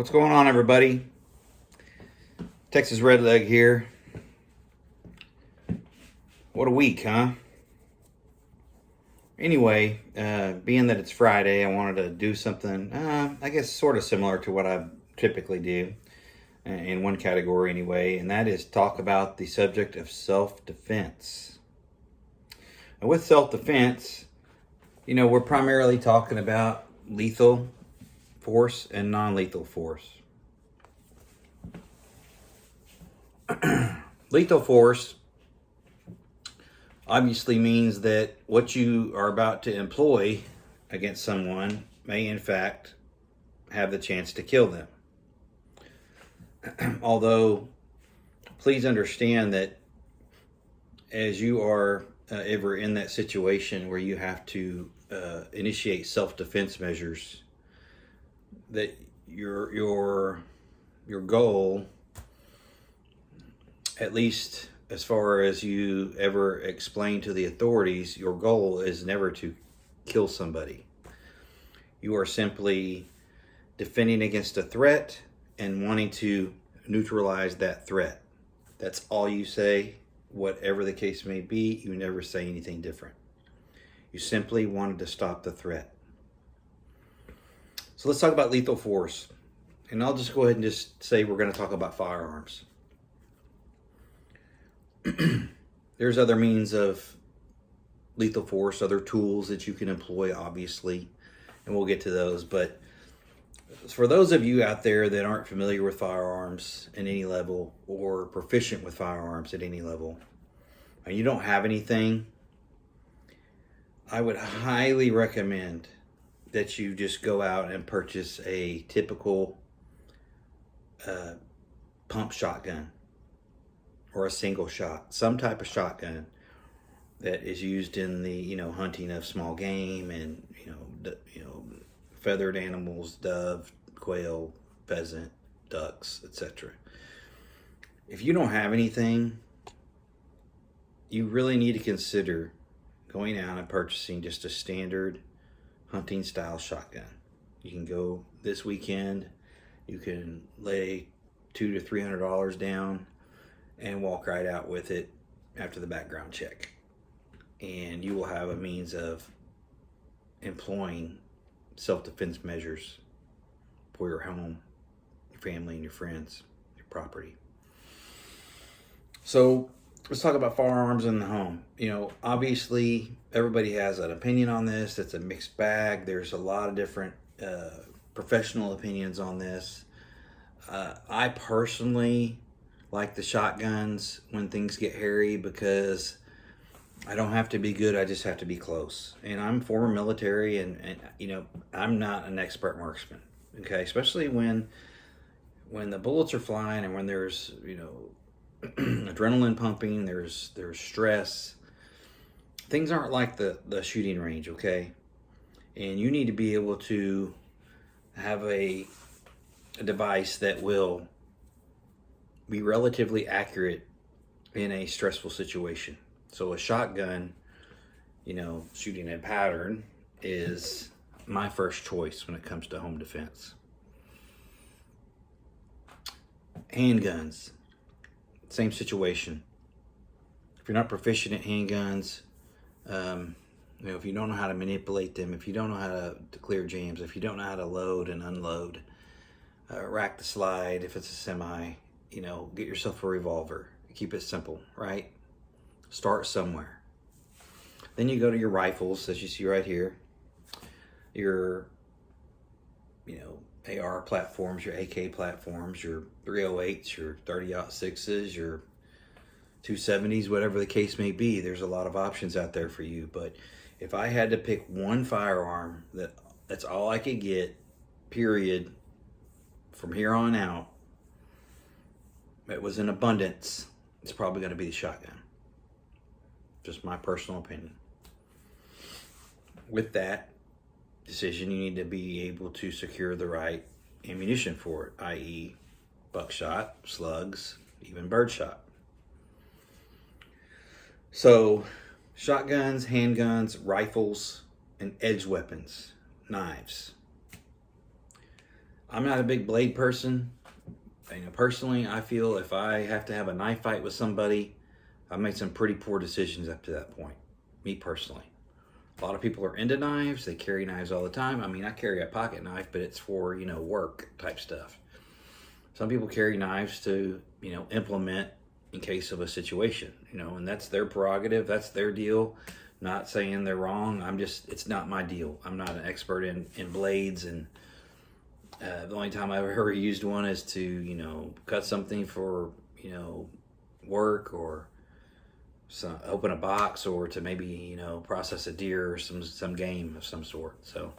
What's going on, everybody? Texas Redleg here. What a week, huh? Anyway, being that it's Friday, I wanted to do something, I guess, sort of similar to what I typically do, in one category anyway, and that is talk about the subject of self-defense. And with self-defense, we're primarily talking about lethal force and non-lethal force. Lethal force obviously means that what you are about to employ against someone may in fact have the chance to kill them. Although, please understand that as you are ever in that situation where you have to initiate self-defense measures, that your goal, at least as far as you ever explain to the authorities, your goal is never to kill somebody. You are simply defending against a threat and wanting to neutralize that threat. That's all you say, whatever the case may be. You never say anything different. You simply wanted to stop the threat. So let's talk about lethal force. And I'll just go ahead and just say we're going to talk about firearms. There's other means of lethal force, other tools that you can employ, obviously, and we'll get to those. But for those of you out there that aren't familiar with firearms at any level or proficient with firearms at any level, and you don't have anything, I would highly recommend that you just go out and purchase a typical pump shotgun or a single shot, some type of shotgun that is used in the hunting of small game and feathered animals, dove, quail, pheasant, ducks, etc. If you don't have anything, you really need to consider going out and purchasing just a standard hunting style shotgun. You can go this weekend, you can lay $200 to $300 down and walk right out with it after the background check. And you will have a means of employing self-defense measures for your home, your family, and your friends, your property. So let's talk about firearms in the home. Obviously everybody has an opinion on this. It's a mixed bag. There's a lot of different professional opinions on this. I personally like the shotguns when things get hairy because I don't have to be good, I just have to be close. And I'm former military and I'm not an expert marksman. Okay, especially when the bullets are flying and when there's, adrenaline pumping, there's stress. Things aren't like the shooting range, okay? And you need to be able to have a device that will be relatively accurate in a stressful situation. So a shotgun, shooting a pattern is my first choice when it comes to home defense. Handguns, same situation. If you're not proficient at handguns, if you don't know how to manipulate them, if you don't know how to clear jams, if you don't know how to load and unload, rack the slide, if it's a semi, get yourself a revolver. Keep it simple, right? Start somewhere. Then you go to your rifles, as you see right here. Your, AR platforms, your AK platforms, your 308s, your 30-06s, your 270s, whatever the case may be. There's a lot of options out there for you. But if I had to pick one firearm that's all I could get, period, from here on out, it was in abundance, it's probably going to be the shotgun. Just my personal opinion. With that decision, you need to be able to secure the right ammunition for it, i.e. buckshot, slugs, even birdshot. So shotguns, handguns, rifles, and edge weapons, knives. I'm not a big blade person. Personally, I feel if I have to have a knife fight with somebody, I've made some pretty poor decisions up to that point. Me personally. A lot of people are into knives. They carry knives all the time. I mean, I carry a pocket knife, but it's for, work type stuff. Some people carry knives to, implement in case of a situation, and that's their prerogative. That's their deal. Not saying they're wrong. It's not my deal. I'm not an expert in blades, and the only time I've ever used one is to, cut something for, work, or open a box, or to maybe, process a deer or some game of some sort. So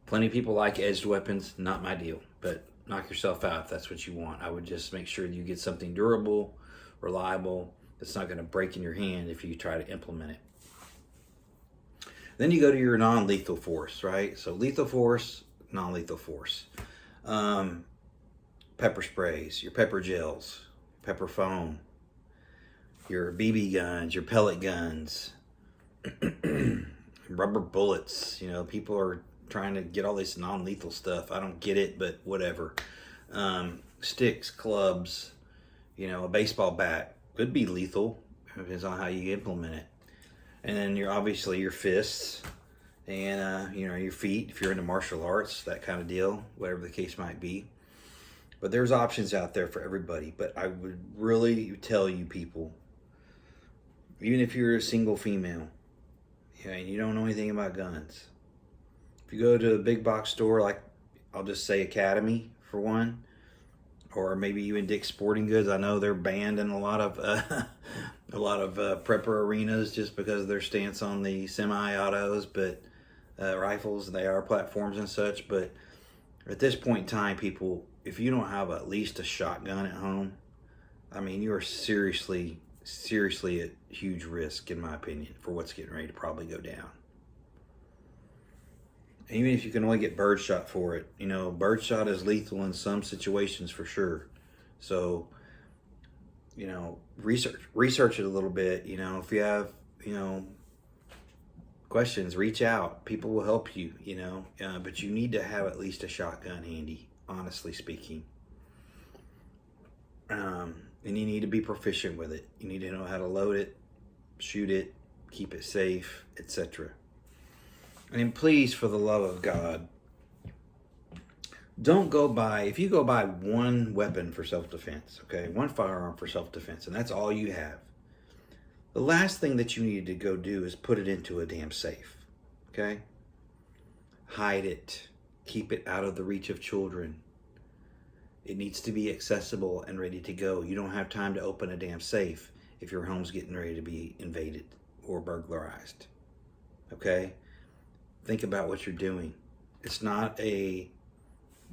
plenty of people like edged weapons. Not my deal, but knock yourself out if that's what you want. I would just make sure that you get something durable, reliable, that's not going to break in your hand if you try to implement it. Then you go to your non-lethal force, right? So lethal force, non-lethal force. Pepper sprays, your pepper gels, pepper foam, your BB guns, your pellet guns, rubber bullets. People are trying to get all this non-lethal stuff. I don't get it, but whatever. Sticks, clubs, a baseball bat could be lethal. Depends on how you implement it. And then obviously your fists and your feet if you're into martial arts, that kind of deal, whatever the case might be. But there's options out there for everybody. But I would really tell you people, even if you're a single female, and you don't know anything about guns, if you go to a big box store, like I'll just say Academy for one, or maybe even Dick's Sporting Goods. I know they're banned in a lot of prepper arenas just because of their stance on the semi-autos, but rifles, they are platforms and such. But at this point in time, people, if you don't have at least a shotgun at home, I mean, you are seriously at huge risk, in my opinion, for what's getting ready to probably go down. Even if you can only get birdshot for it, birdshot is lethal in some situations for sure. So, research it a little bit. If you have, questions, reach out. People will help you, but you need to have at least a shotgun handy, honestly speaking. And you need to be proficient with it. You need to know how to load it, shoot it, keep it safe, etc. And please, for the love of God, don't go buy, if you go buy one weapon for self-defense, okay, one firearm for self-defense, and that's all you have, the last thing that you need to go do is put it into a damn safe, okay? Hide it. Keep it out of the reach of children. It needs to be accessible and ready to go. You don't have time to open a damn safe if your home's getting ready to be invaded or burglarized, okay? Think about what you're doing. It's not a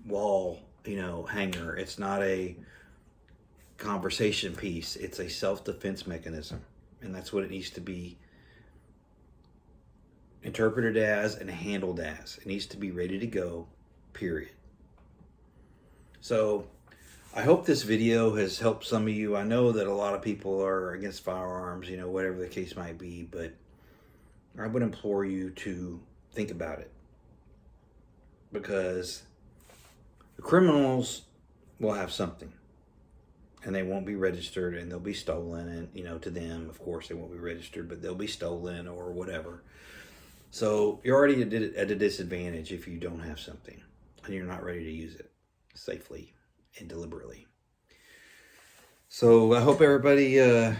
wall, hanger. It's not a conversation piece. It's a self-defense mechanism. And that's what it needs to be interpreted as and handled as. It needs to be ready to go, period. So I hope this video has helped some of you. I know that a lot of people are against firearms, whatever the case might be, but I would implore you to think about it, because the criminals will have something, and they won't be registered, and they'll be stolen, and to them, of course, they won't be registered, but they'll be stolen or whatever. So you're already at a disadvantage if you don't have something and you're not ready to use it safely and deliberately. So I hope everybody at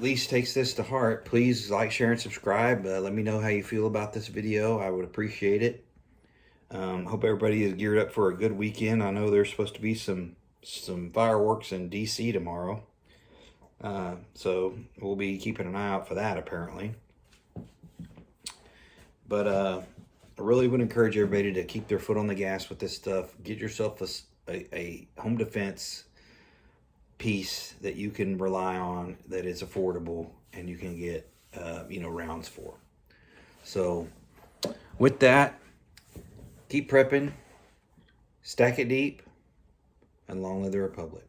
least takes this to heart. Please like, share, and subscribe. Let me know how you feel about this video. I would appreciate it. Hope everybody is geared up for a good weekend. I know there's supposed to be some fireworks in DC tomorrow. So we'll be keeping an eye out for that, apparently. But I really would encourage everybody to keep their foot on the gas with this stuff. Get yourself a home defense piece that you can rely on, that is affordable, and you can get rounds for. So with that, keep prepping, stack it deep, and long live the Republic.